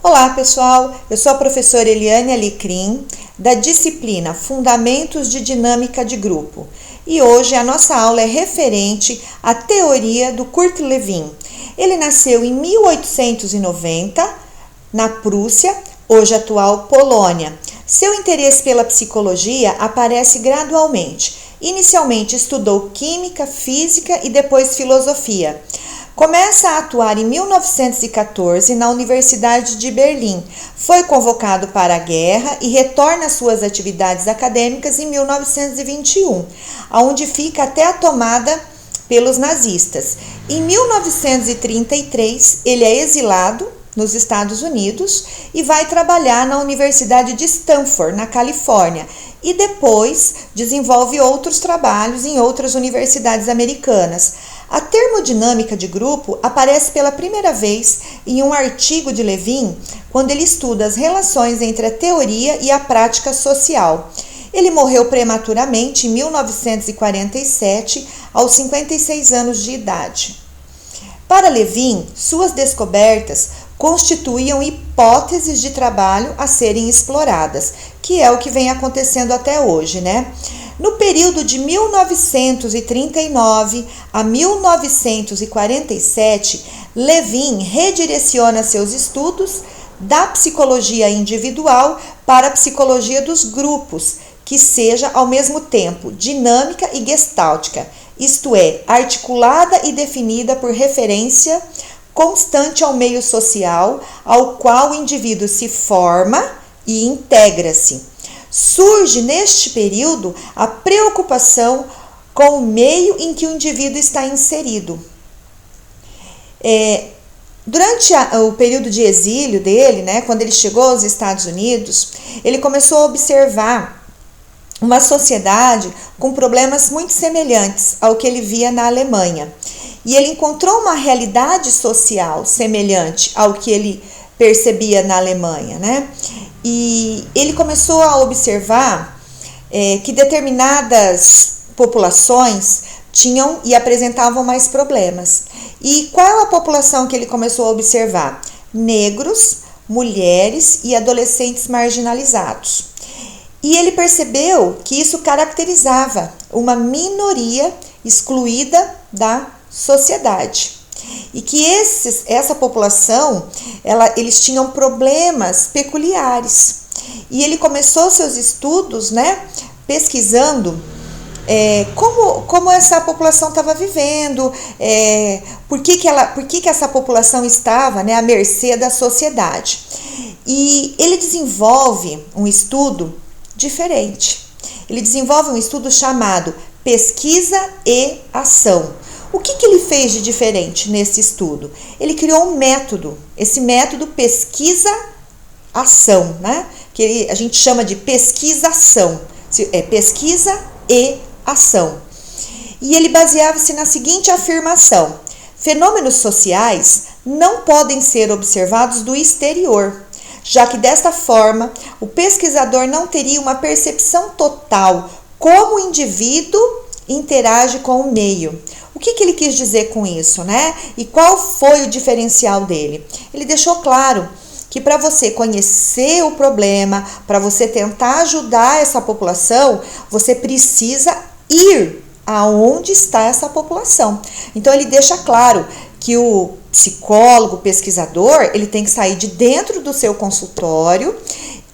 Olá pessoal, eu sou a professora Eliane Alecrim, da disciplina Fundamentos de Dinâmica de Grupo, e hoje a nossa aula é referente à teoria do Kurt Lewin. Ele nasceu em 1890 na Prússia, hoje atual Polônia. Seu interesse pela psicologia aparece gradualmente. Inicialmente estudou química, física e depois filosofia. Começa a atuar em 1914 na Universidade de Berlim. Foi convocado para a guerra e retorna às suas atividades acadêmicas em 1921, onde fica até a tomada pelos nazistas. Em 1933, ele é exilado nos Estados Unidos e vai trabalhar na Universidade de Stanford, na Califórnia, e depois desenvolve outros trabalhos em outras universidades americanas. A termodinâmica de grupo aparece pela primeira vez em um artigo de Lewin, quando ele estuda as relações entre a teoria e a prática social. Ele morreu prematuramente em 1947, aos 56 anos de idade. Para Lewin, suas descobertas constituíam hipóteses de trabalho a serem exploradas, que é o que vem acontecendo até hoje, né? No período de 1939 a 1947, Lewin redireciona seus estudos da psicologia individual para a psicologia dos grupos, que seja ao mesmo tempo dinâmica e gestáltica, isto é, articulada e definida por referência constante ao meio social ao qual o indivíduo se forma e integra-se. Surge neste período a preocupação com o meio em que o indivíduo está inserido. Durante o período de exílio dele, né, quando ele chegou aos Estados Unidos, ele começou a observar uma sociedade com problemas muito semelhantes ao que ele via na Alemanha. E ele encontrou uma realidade social semelhante ao que ele percebia na Alemanha, né? E ele começou a observar que determinadas populações tinham e apresentavam mais problemas. E qual é a população que ele começou a observar? Negros, mulheres e adolescentes marginalizados. E ele percebeu que isso caracterizava uma minoria excluída da sociedade. E que essa população, eles tinham problemas peculiares. E ele começou seus estudos, né, pesquisando como essa população estava vivendo, por que essa população estava, né, à mercê da sociedade. E ele desenvolve um estudo diferente. Ele desenvolve um estudo chamado Pesquisa e Ação. O que ele fez de diferente nesse estudo? Ele criou um método, esse método pesquisa-ação, né? Que a gente chama de pesquisa-ação, pesquisa e ação. E ele baseava-se na seguinte afirmação: fenômenos sociais não podem ser observados do exterior, já que desta forma o pesquisador não teria uma percepção total como o indivíduo interage com o meio. O que ele quis dizer com isso, né? E qual foi o diferencial dele? Ele deixou claro que para você conhecer o problema, para você tentar ajudar essa população, você precisa ir aonde está essa população. Então ele deixa claro que o psicólogo, pesquisador, ele tem que sair de dentro do seu consultório,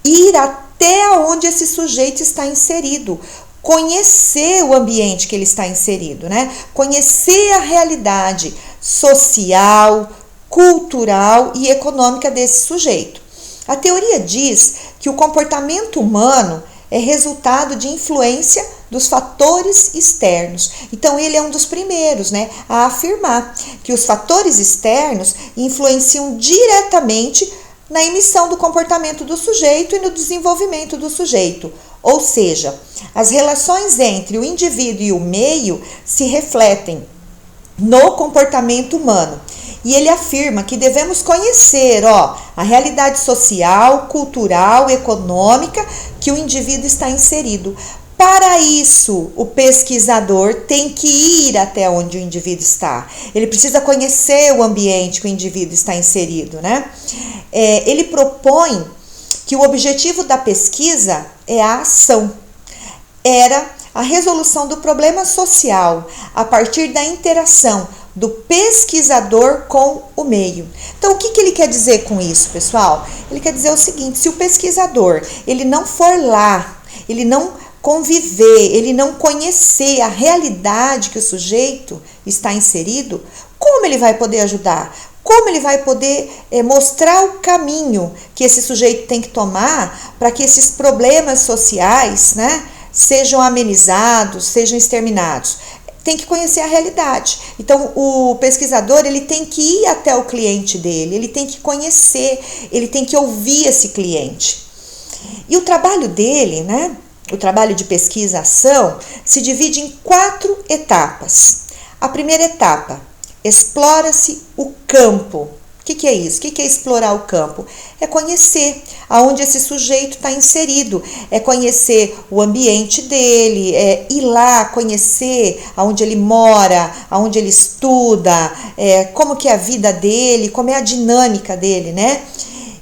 ir até onde esse sujeito está inserido, conhecer o ambiente que ele está inserido, né? Conhecer a realidade social, cultural e econômica desse sujeito. A teoria diz que o comportamento humano é resultado de influência dos fatores externos. Então ele é um dos primeiros, né, a afirmar que os fatores externos influenciam diretamente na emissão do comportamento do sujeito e no desenvolvimento do sujeito. Ou seja, as relações entre o indivíduo e o meio se refletem no comportamento humano. E ele afirma que devemos conhecer a realidade social, cultural, econômica que o indivíduo está inserido, Para isso, o pesquisador tem que ir até onde o indivíduo está. Ele precisa conhecer o ambiente que o indivíduo está inserido, né? Ele propõe que o objetivo da pesquisa é a ação. Era a resolução do problema social a partir da interação do pesquisador com o meio. Então, o que ele quer dizer com isso, pessoal? Ele quer dizer o seguinte: se o pesquisador ele não for lá, ele não conviver, ele não conhecer a realidade que o sujeito está inserido, como ele vai poder ajudar? Como ele vai poder mostrar o caminho que esse sujeito tem que tomar para que esses problemas sociais, né, sejam amenizados, sejam exterminados? Tem que conhecer a realidade. Então, o pesquisador ele tem que ir até o cliente dele, ele tem que conhecer, ele tem que ouvir esse cliente. E o trabalho dele, né, o trabalho de pesquisa-ação, se divide em 4 etapas. A primeira etapa, explora-se o campo. O que é isso? O que é explorar o campo? É conhecer aonde esse sujeito está inserido, é conhecer o ambiente dele, é ir lá conhecer aonde ele mora, aonde ele estuda, como que é a vida dele, como é a dinâmica dele, né?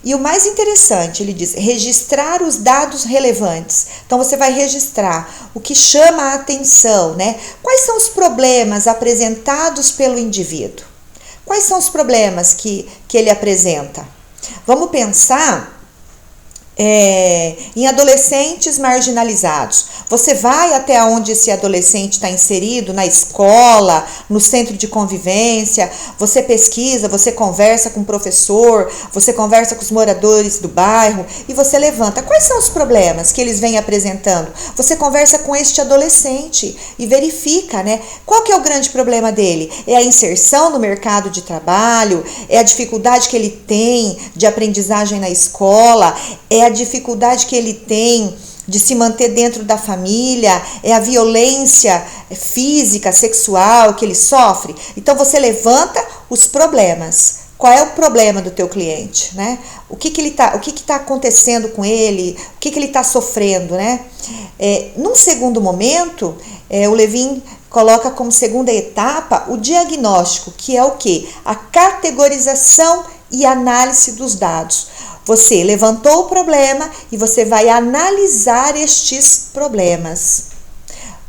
E o mais interessante, ele diz, registrar os dados relevantes. Então, você vai registrar o que chama a atenção, né? Quais são os problemas apresentados pelo indivíduo? Quais são os problemas que ele apresenta? Vamos pensar em adolescentes marginalizados. Você vai até onde esse adolescente está inserido, na escola, no centro de convivência, você pesquisa, você conversa com o professor, você conversa com os moradores do bairro e você levanta. Quais são os problemas que eles vêm apresentando? Você conversa com este adolescente e verifica, né? Qual que é o grande problema dele? É a inserção no mercado de trabalho? É a dificuldade que ele tem de aprendizagem na escola? É a dificuldade que ele tem de se manter dentro da família? É a violência física, sexual que ele sofre? Então você levanta os problemas. Qual é o problema do teu cliente, né? O que está acontecendo com ele? O que ele está sofrendo, né? Num segundo momento, o Levin coloca como segunda etapa o diagnóstico, que é o quê? A categorização e análise dos dados. Você levantou o problema e você vai analisar estes problemas.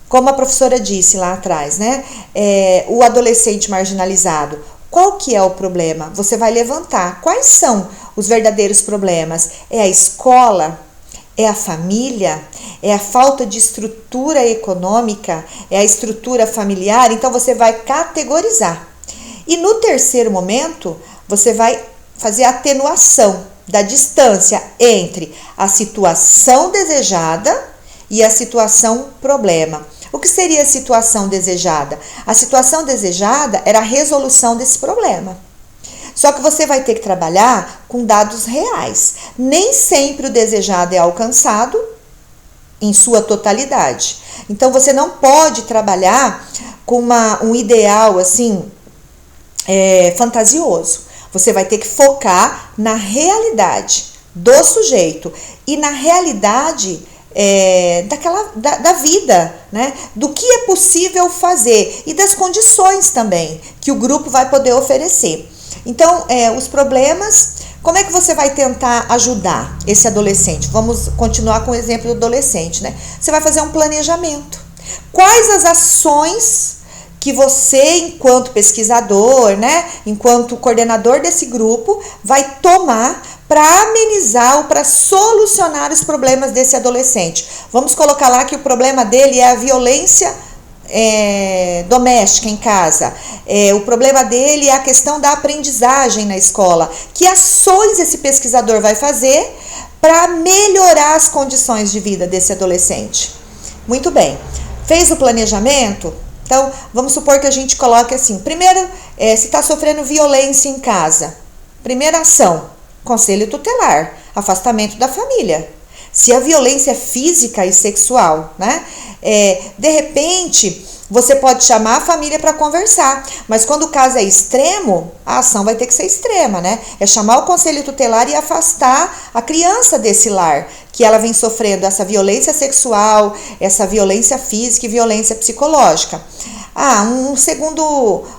Como a professora disse lá atrás, né? O adolescente marginalizado, qual que é o problema? Você vai levantar. Quais são os verdadeiros problemas? É a escola? É a família? É a falta de estrutura econômica? É a estrutura familiar? Então você vai categorizar. E no terceiro momento, você vai fazer a atenuação da distância entre a situação desejada e a situação problema. O que seria a situação desejada? A situação desejada era a resolução desse problema. Só que você vai ter que trabalhar com dados reais. Nem sempre o desejado é alcançado em sua totalidade. Então você não pode trabalhar com um ideal assim fantasioso. Você vai ter que focar na realidade do sujeito e na realidade da vida, né? Do que é possível fazer e das condições também que o grupo vai poder oferecer. Então, os problemas, como é que você vai tentar ajudar esse adolescente? Vamos continuar com o exemplo do adolescente, né? Você vai fazer um planejamento. Quais as ações que você, enquanto pesquisador, né, enquanto coordenador desse grupo, vai tomar para amenizar ou para solucionar os problemas desse adolescente? Vamos colocar lá que o problema dele é a violência doméstica em casa. O problema dele é a questão da aprendizagem na escola. Que ações esse pesquisador vai fazer para melhorar as condições de vida desse adolescente? Muito bem. Fez o planejamento? Então, vamos supor que a gente coloque assim, primeiro, se está sofrendo violência em casa, primeira ação, conselho tutelar, afastamento da família. se a violência é física e sexual, né? De repente, você pode chamar a família para conversar, mas quando o caso é extremo, a ação vai ter que ser extrema, né? É chamar o conselho tutelar e afastar a criança desse lar, que ela vem sofrendo essa violência sexual, essa violência física e violência psicológica.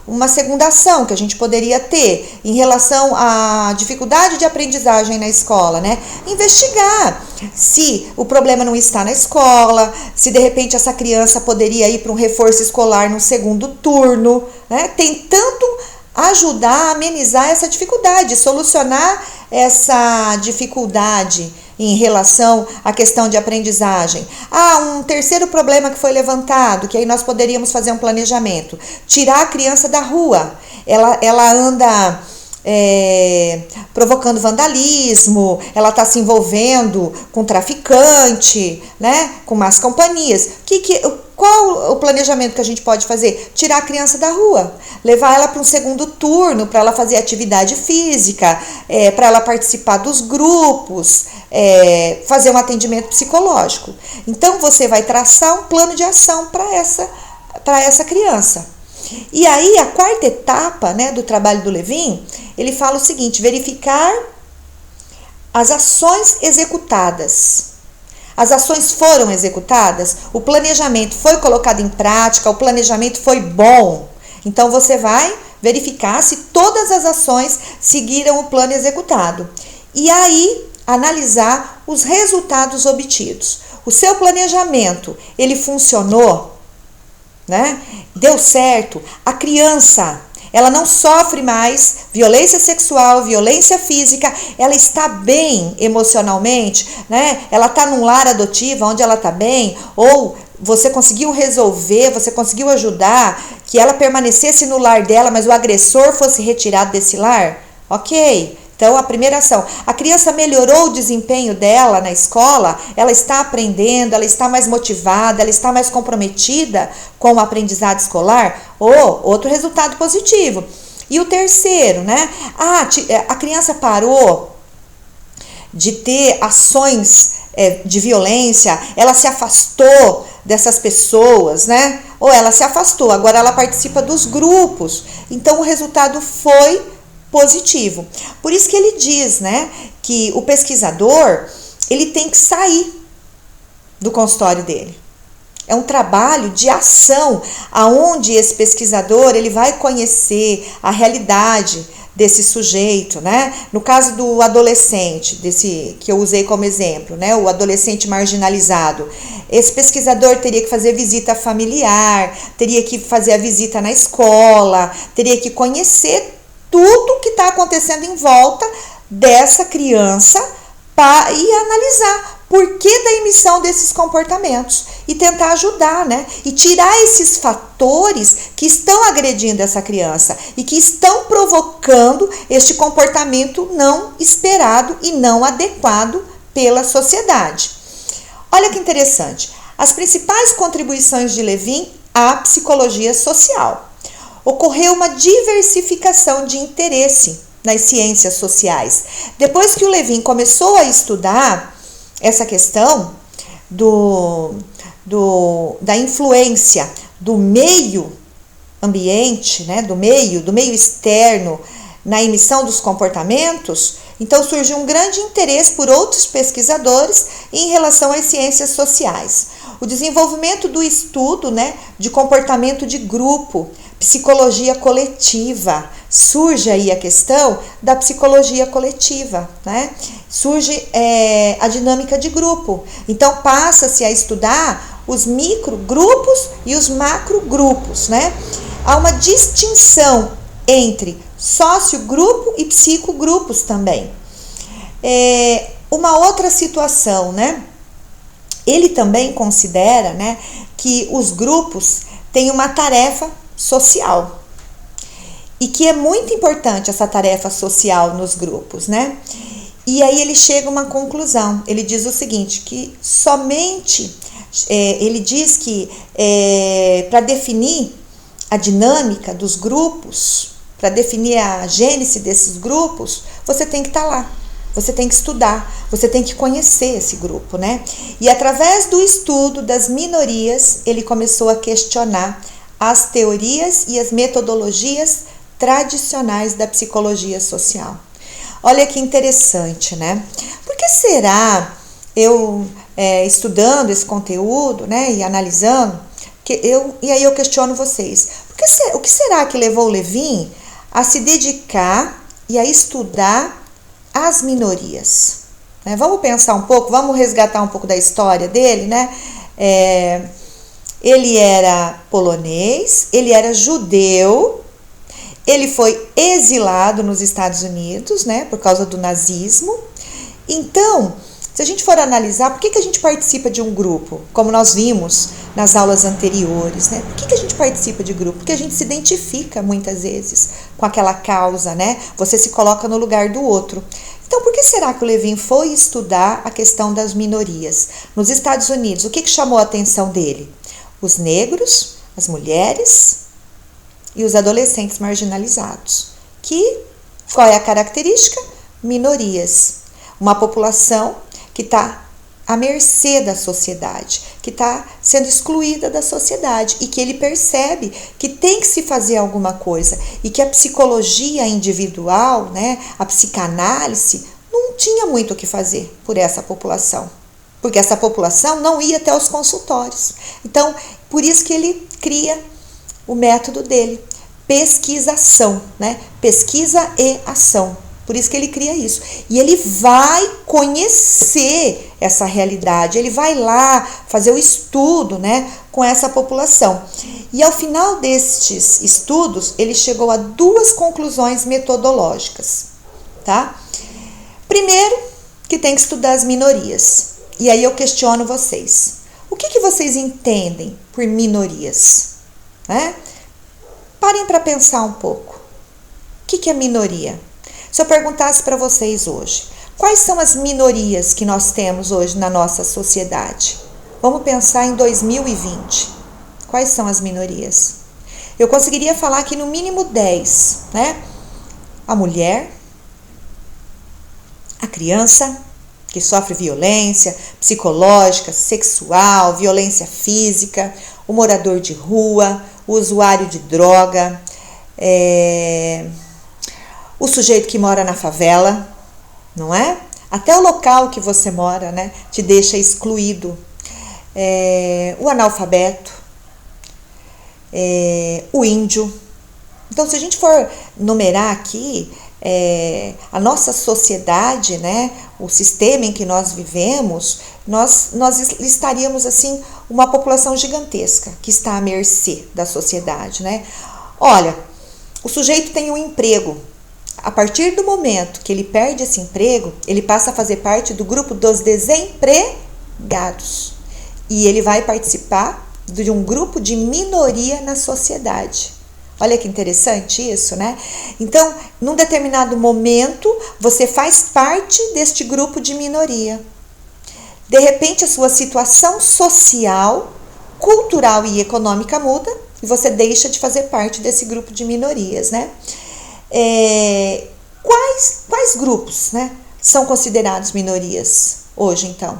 Uma segunda ação que a gente poderia ter em relação à dificuldade de aprendizagem na escola, né? Investigar se o problema não está na escola, se de repente essa criança poderia ir para um reforço escolar no segundo turno, né? Tentando ajudar a amenizar essa dificuldade, solucionar essa dificuldade em relação à questão de aprendizagem. Um terceiro problema que foi levantado, que aí nós poderíamos fazer um planejamento: tirar a criança da rua. Ela anda provocando vandalismo, ela está se envolvendo com traficante, né, com más companhias. Qual o planejamento que a gente pode fazer? Tirar a criança da rua, levar ela para um segundo turno, para ela fazer atividade física, para ela participar dos grupos, fazer um atendimento psicológico. Então você vai traçar um plano de ação para essa criança. E aí a quarta etapa, né, do trabalho do Levin, ele fala o seguinte: verificar as ações executadas. As ações foram executadas, o planejamento foi colocado em prática, o planejamento foi bom. Então você vai verificar se todas as ações seguiram o plano executado. E aí analisar os resultados obtidos. O seu planejamento, ele funcionou, né? Deu certo. A criança, ela não sofre mais violência sexual, violência física, ela está bem emocionalmente, né? Ela está num lar adotivo onde ela está bem, ou você conseguiu resolver, você conseguiu ajudar que ela permanecesse no lar dela, mas o agressor fosse retirado desse lar? Ok. Então, a primeira ação, a criança melhorou o desempenho dela na escola, ela está aprendendo, ela está mais motivada, ela está mais comprometida com o aprendizado escolar, ou outro resultado positivo. E o terceiro, né? A criança parou de ter ações de violência, ela se afastou dessas pessoas, né? Ou ela se afastou, agora ela participa dos grupos. Então, o resultado foi positivo. Por isso que ele diz, né, que o pesquisador, ele tem que sair do consultório dele. É um trabalho de ação, aonde esse pesquisador, ele vai conhecer a realidade desse sujeito, né? No caso do adolescente, desse que eu usei como exemplo, né, o adolescente marginalizado, esse pesquisador teria que fazer visita familiar, teria que fazer a visita na escola, teria que conhecer tudo que está acontecendo em volta dessa criança e analisar por que da emissão desses comportamentos e tentar ajudar, né? E tirar esses fatores que estão agredindo essa criança e que estão provocando este comportamento não esperado e não adequado pela sociedade. Olha que interessante. As principais contribuições de Levin à psicologia social. Ocorreu uma diversificação de interesse nas ciências sociais. Depois que o Levin começou a estudar essa questão da influência do meio ambiente, né, do meio externo na emissão dos comportamentos, então surgiu um grande interesse por outros pesquisadores em relação às ciências sociais. O desenvolvimento do estudo, né, de comportamento de grupo, psicologia coletiva, surge aí a questão da psicologia coletiva, né? Surge a dinâmica de grupo. Então passa-se a estudar os microgrupos e os macrogrupos, né? Há uma distinção entre sociogrupo e psicogrupos também. Uma outra situação, né? Ele também considera, né, que os grupos têm uma tarefa social e que é muito importante essa tarefa social nos grupos, né? E aí ele chega a uma conclusão. Ele diz o seguinte, que somente ele diz que para definir a dinâmica dos grupos, para definir a gênese desses grupos, você tem que estar lá. você tem que estudar, você tem que conhecer esse grupo, né? E através do estudo das minorias, ele começou a questionar as teorias e as metodologias tradicionais da psicologia social. Olha que interessante, né? Por que será, eu estudando esse conteúdo, né, e analisando, e aí eu questiono vocês, o que será que levou o Levin a se dedicar e a estudar as minorias? Né? Vamos pensar um pouco, vamos resgatar um pouco da história dele, né? Ele era polonês, ele era judeu, ele foi exilado nos Estados Unidos, né, por causa do nazismo. Então, se a gente for analisar, por que a gente participa de um grupo? Como nós vimos nas aulas anteriores, né? Por que a gente participa de grupo? Porque a gente se identifica muitas vezes com aquela causa, né? Você se coloca no lugar do outro. Então, por que será que o Levin foi estudar a questão das minorias? Nos Estados Unidos, o que chamou a atenção dele? Os negros, as mulheres e os adolescentes marginalizados. Qual é a característica? Minorias. Uma população que está à mercê da sociedade, que está sendo excluída da sociedade e que ele percebe que tem que se fazer alguma coisa e que a psicologia individual, né, a psicanálise, não tinha muito o que fazer por essa população, porque essa população não ia até os consultórios. Então, por isso que ele cria o método dele, pesquisação, né? Pesquisa e ação. Por isso que ele cria isso. E ele vai conhecer essa realidade, ele vai lá fazer o estudo, né, com essa população. E ao final destes estudos, ele chegou a 2 conclusões metodológicas, tá? Primeiro, que tem que estudar as minorias. E aí eu questiono vocês. O que vocês entendem por minorias? Né? Parem para pensar um pouco. O que é minoria? Se eu perguntasse para vocês hoje, quais são as minorias que nós temos hoje na nossa sociedade? Vamos pensar em 2020. Quais são as minorias? Eu conseguiria falar aqui no mínimo 10, né? A mulher, a criança, que sofre violência psicológica, sexual, violência física, o morador de rua, o usuário de droga, o sujeito que mora na favela, não é? Até o local que você mora, né, te deixa excluído. O analfabeto, o índio. Então, se a gente for numerar aqui, a nossa sociedade, né, o sistema em que nós vivemos, nós estaríamos assim uma população gigantesca que está à mercê da sociedade, né? Olha, o sujeito tem um emprego. A partir do momento que ele perde esse emprego, ele passa a fazer parte do grupo dos desempregados. E ele vai participar de um grupo de minoria na sociedade. Olha que interessante isso, né? Então, num determinado momento, você faz parte deste grupo de minoria. De repente, a sua situação social, cultural e econômica muda e você deixa de fazer parte desse grupo de minorias, né? Quais grupos, né, são considerados minorias hoje, então?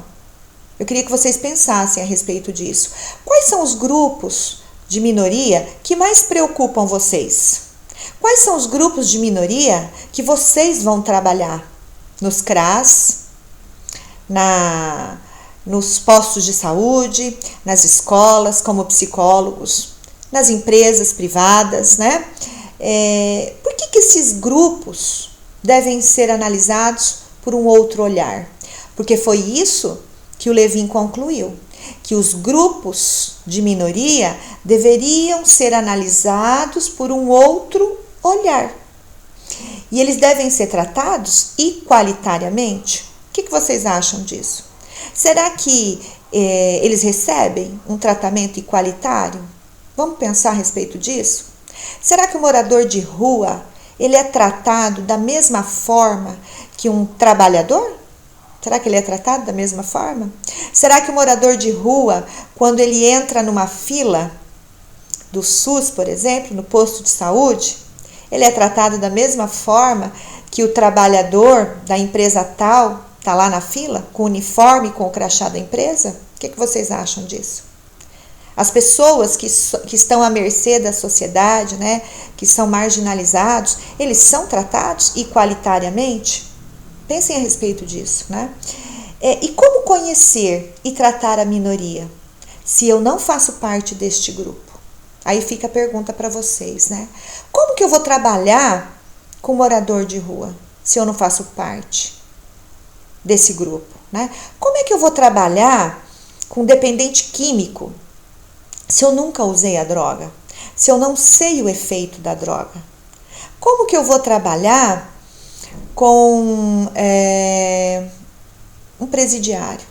Eu queria que vocês pensassem a respeito disso. Quais são os grupos de minoria que mais preocupam vocês? Quais são os grupos de minoria que vocês vão trabalhar? Nos CRAS, nos postos de saúde, nas escolas, como psicólogos, nas empresas privadas, né? Por que esses grupos devem ser analisados por um outro olhar? Porque foi isso que o Levin concluiu, que os grupos de minoria deveriam ser analisados por um outro olhar. E eles devem ser tratados igualitariamente. O que vocês acham disso? Será que eles recebem um tratamento igualitário? Vamos pensar a respeito disso? Será que o morador de rua, ele é tratado da mesma forma que um trabalhador? Será que ele é tratado da mesma forma? Será que o morador de rua, quando ele entra numa fila do SUS, por exemplo, no posto de saúde, ele é tratado da mesma forma que o trabalhador da empresa tal está lá na fila, com o uniforme, com o crachá da empresa? O que vocês acham disso? As pessoas que estão à mercê da sociedade, né, que são marginalizados, eles são tratados igualitariamente? Pensem a respeito disso, né? E como conhecer e tratar a minoria, se eu não faço parte deste grupo? Aí fica a pergunta para vocês, né? Como que eu vou trabalhar com morador de rua, se eu não faço parte desse grupo, né? Como é que eu vou trabalhar com dependente químico, se eu nunca usei a droga, se eu não sei o efeito da droga? Como que eu vou trabalhar com um presidiário?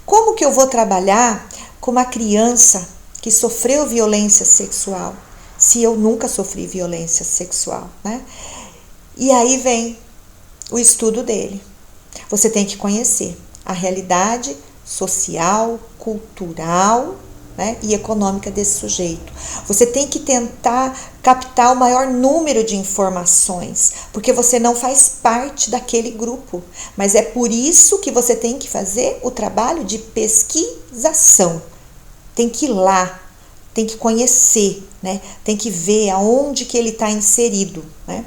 Como que eu vou trabalhar com uma criança que sofreu violência sexual, se eu nunca sofri violência sexual, né? E aí vem o estudo dele. Você tem que conhecer a realidade social, cultural, né, e econômica desse sujeito. Você tem que tentar captar o maior número de informações, porque você não faz parte daquele grupo. Mas é por isso que você tem que fazer o trabalho de pesquisação. Tem que ir lá, tem que conhecer, né, tem que ver aonde que ele está inserido, né?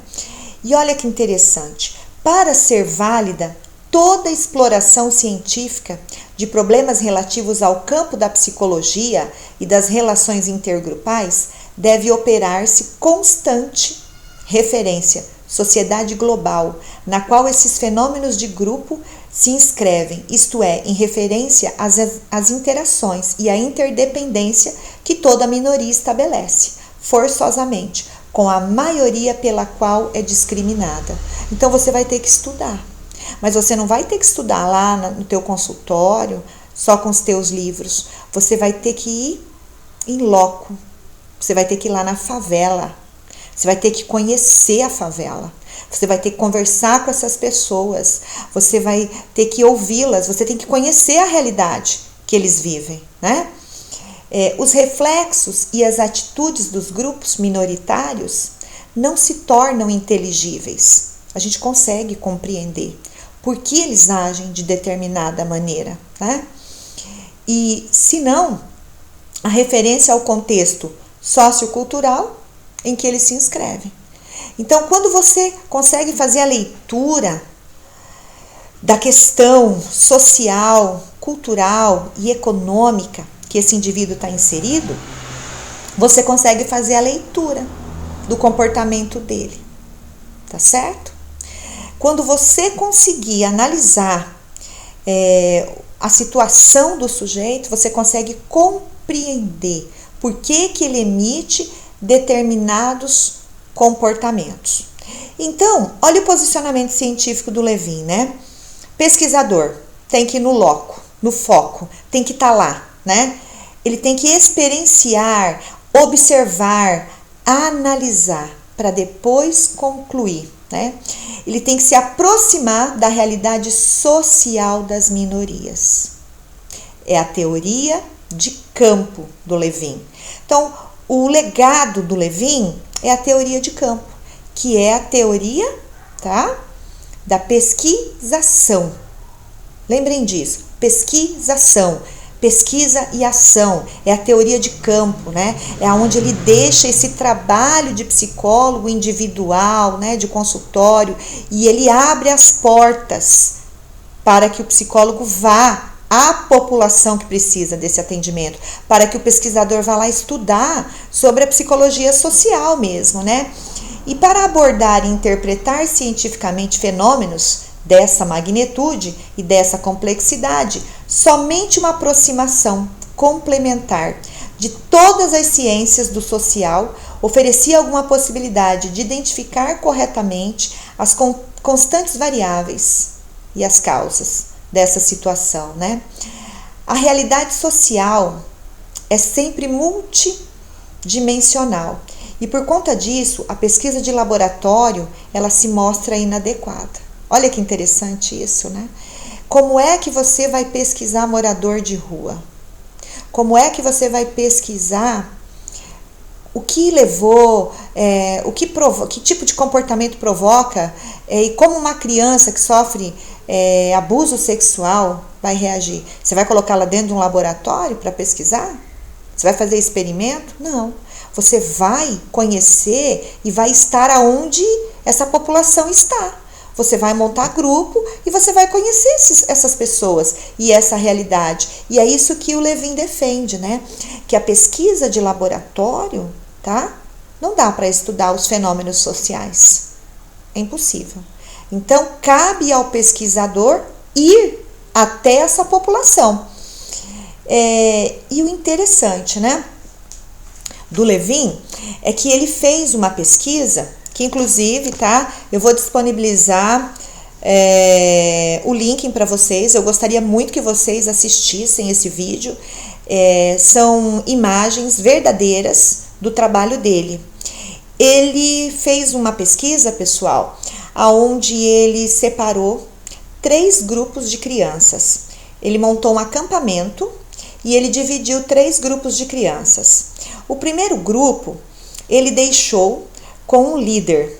E olha que interessante, para ser válida, toda exploração científica de problemas relativos ao campo da psicologia e das relações intergrupais deve operar-se constante referência, sociedade global, na qual esses fenômenos de grupo se inscrevem, isto é, em referência às interações e à interdependência que toda minoria estabelece, forçosamente, com a maioria pela qual é discriminada. Então você vai ter que estudar. Mas você não vai ter que estudar lá no teu consultório, só com os teus livros. Você vai ter que ir em loco. Você vai ter que ir lá na favela. Você vai ter que conhecer a favela. Você vai ter que conversar com essas pessoas. Você vai ter que ouvi-las. Você tem que conhecer a realidade que eles vivem, né? Os reflexos e as atitudes dos grupos minoritários não se tornam inteligíveis. A gente consegue compreender por que eles agem de determinada maneira, né? E, se não, a referência ao contexto sociocultural em que eles se inscrevem. Então, quando você consegue fazer a leitura da questão social, cultural e econômica que esse indivíduo está inserido, você consegue fazer a leitura do comportamento dele, tá certo? Quando você conseguir analisar a situação do sujeito, você consegue compreender por que ele emite determinados comportamentos. Então, olha o posicionamento científico do Levin, né? Pesquisador tem que ir no loco, no foco, tem que estar lá, né? Ele tem que experienciar, observar, analisar, para depois concluir, né? Ele tem que se aproximar da realidade social das minorias. É a teoria de campo do Levin. Então, o legado do Levin é a teoria de campo, que é a teoria, tá, da pesquisação. Lembrem disso, pesquisação. Pesquisa e ação, é a teoria de campo, né? É onde ele deixa esse trabalho de psicólogo individual, né? De consultório, e ele abre as portas para que o psicólogo vá à população que precisa desse atendimento, para que o pesquisador vá lá estudar sobre a psicologia social mesmo, né? E para abordar e interpretar cientificamente fenômenos dessa magnitude e dessa complexidade, somente uma aproximação complementar de todas as ciências do social oferecia alguma possibilidade de identificar corretamente as constantes variáveis e as causas dessa situação, né? A realidade social é sempre multidimensional e por conta disso a pesquisa de laboratório ela se mostra inadequada. Olha que interessante isso, né? Como é que você vai pesquisar morador de rua? Como é que você vai pesquisar o que levou, que tipo de comportamento provoca, e como uma criança que sofre abuso sexual vai reagir. Você vai colocá-la dentro de um laboratório para pesquisar? Você vai fazer experimento? Não. Você vai conhecer e vai estar aonde essa população está. Você vai montar grupo e você vai conhecer essas pessoas e essa realidade. E é isso que o Levin defende, né? Que a pesquisa de laboratório, tá? Não dá para estudar os fenômenos sociais. É impossível. Então, cabe ao pesquisador ir até essa população. E o interessante, né, do Levin é que ele fez uma pesquisa que, inclusive, tá, eu vou disponibilizar o link para vocês. Eu gostaria muito que vocês assistissem esse vídeo. São imagens verdadeiras do trabalho dele. Ele fez uma pesquisa, pessoal, onde ele separou 3 grupos de crianças. Ele montou um acampamento e ele dividiu 3 grupos de crianças. O primeiro grupo, ele deixou com um líder,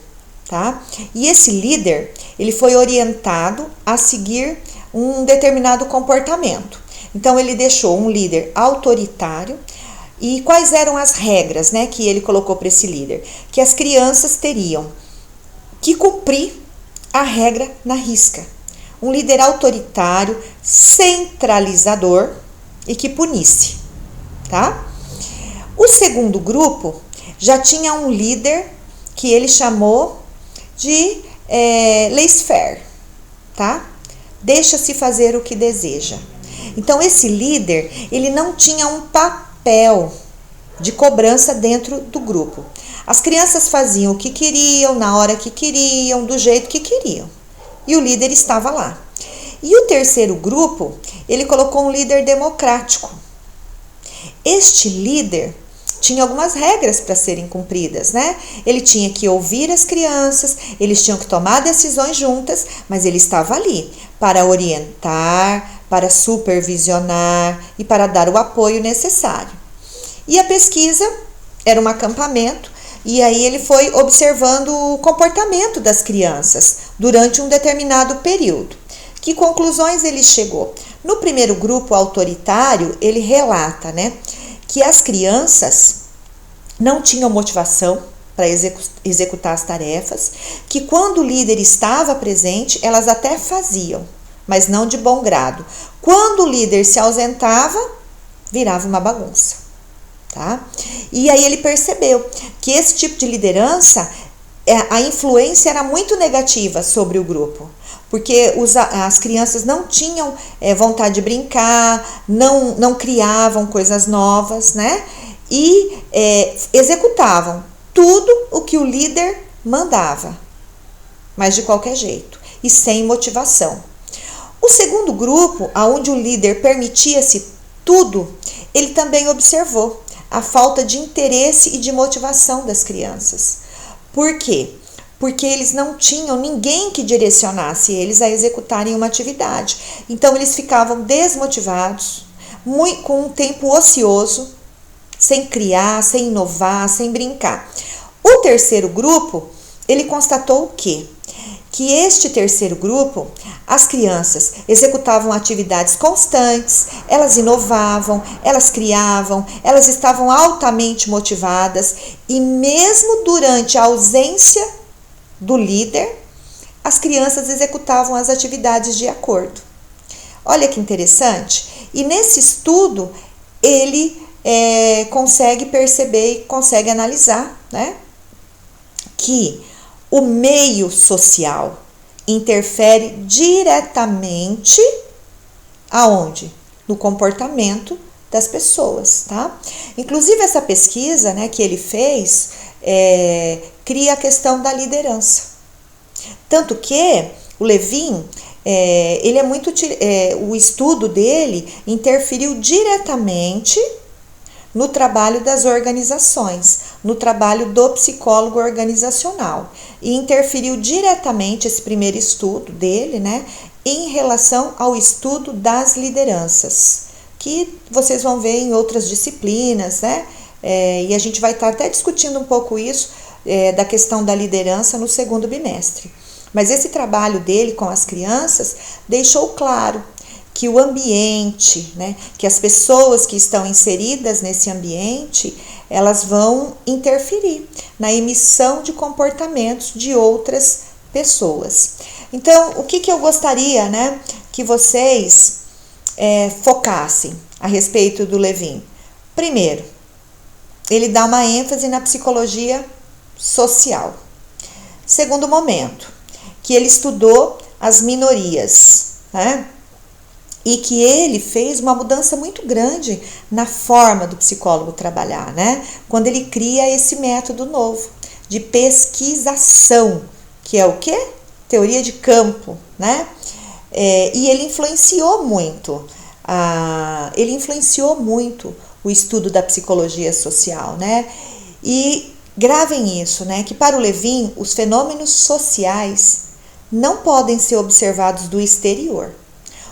tá? E esse líder, ele foi orientado a seguir um determinado comportamento. Então, ele deixou um líder autoritário. E quais eram as regras, né, que ele colocou para esse líder? Que as crianças teriam que cumprir a regra na risca. Um líder autoritário, centralizador e que punisse, tá? O segundo grupo já tinha um líder que ele chamou de laissez-faire, tá? Deixa-se fazer o que deseja. Então, esse líder, ele não tinha um papel de cobrança dentro do grupo. As crianças faziam o que queriam, na hora que queriam, do jeito que queriam. E o líder estava lá. E o terceiro grupo, ele colocou um líder democrático. Este líder tinha algumas regras para serem cumpridas, né? Ele tinha que ouvir as crianças, eles tinham que tomar decisões juntas, mas ele estava ali para orientar, para supervisionar e para dar o apoio necessário. E a pesquisa era um acampamento, e aí ele foi observando o comportamento das crianças durante um determinado período. Que conclusões ele chegou? No primeiro grupo autoritário, ele relata, né, que as crianças não tinham motivação para executar as tarefas, que quando o líder estava presente, elas até faziam, mas não de bom grado. Quando o líder se ausentava, virava uma bagunça. Tá? E aí ele percebeu que esse tipo de liderança, a influência era muito negativa sobre o grupo, porque as crianças não tinham vontade de brincar, não criavam coisas novas, né? E executavam tudo o que o líder mandava, mas de qualquer jeito e sem motivação. O segundo grupo, onde o líder permitia-se tudo, ele também observou a falta de interesse e de motivação das crianças. Por quê? Porque eles não tinham ninguém que direcionasse eles a executarem uma atividade. Então, eles ficavam desmotivados, com um tempo ocioso, sem criar, sem inovar, sem brincar. O terceiro grupo, ele constatou o quê? Que este terceiro grupo, as crianças executavam atividades constantes, elas inovavam, elas criavam, elas estavam altamente motivadas e mesmo durante a ausência do líder, as crianças executavam as atividades de acordo. Olha que interessante. E nesse estudo, ele consegue perceber e consegue analisar, né, que o meio social interfere diretamente aonde? No comportamento das pessoas, tá? Inclusive essa pesquisa, né, que ele fez, cria a questão da liderança. Tanto que o Levin, ele o estudo dele interferiu diretamente no trabalho das organizações, no trabalho do psicólogo organizacional. E interferiu diretamente esse primeiro estudo dele, né, em relação ao estudo das lideranças, que vocês vão ver em outras disciplinas, né, e a gente vai estar até discutindo um pouco isso, da questão da liderança no segundo bimestre. Mas esse trabalho dele com as crianças deixou claro que o ambiente, né, que as pessoas que estão inseridas nesse ambiente, elas vão interferir na emissão de comportamentos de outras pessoas. Então, o que eu gostaria, né, que vocês focassem a respeito do Levin? Primeiro, ele dá uma ênfase na psicologia social. Segundo momento, que ele estudou as minorias, né? E que ele fez uma mudança muito grande na forma do psicólogo trabalhar, né? Quando ele cria esse método novo de pesquisação, que é o quê? Teoria de campo, né? E ele influenciou muito, o estudo da psicologia social, né? E gravem isso, né? Que para o Levin, os fenômenos sociais não podem ser observados do exterior.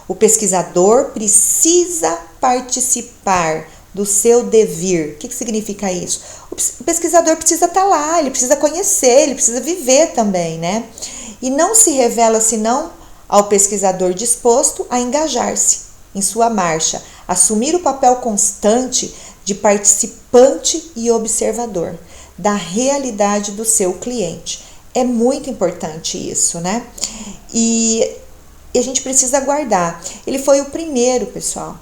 O pesquisador precisa participar do seu devir. O que significa isso? O pesquisador precisa estar lá, ele precisa conhecer, ele precisa viver também, né? E não se revela senão ao pesquisador disposto a engajar-se em sua marcha, assumir o papel constante de participante e observador da realidade do seu cliente. É muito importante isso, né? E a gente precisa guardar. Ele foi o primeiro, pessoal,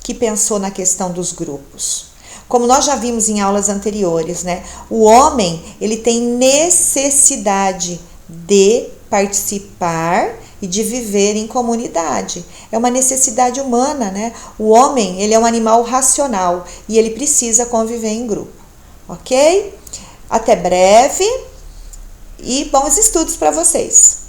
que pensou na questão dos grupos. Como nós já vimos em aulas anteriores, né? O homem, ele tem necessidade de participar e de viver em comunidade. É uma necessidade humana, né? O homem, ele é um animal racional e ele precisa conviver em grupo, ok? Até breve e bons estudos para vocês!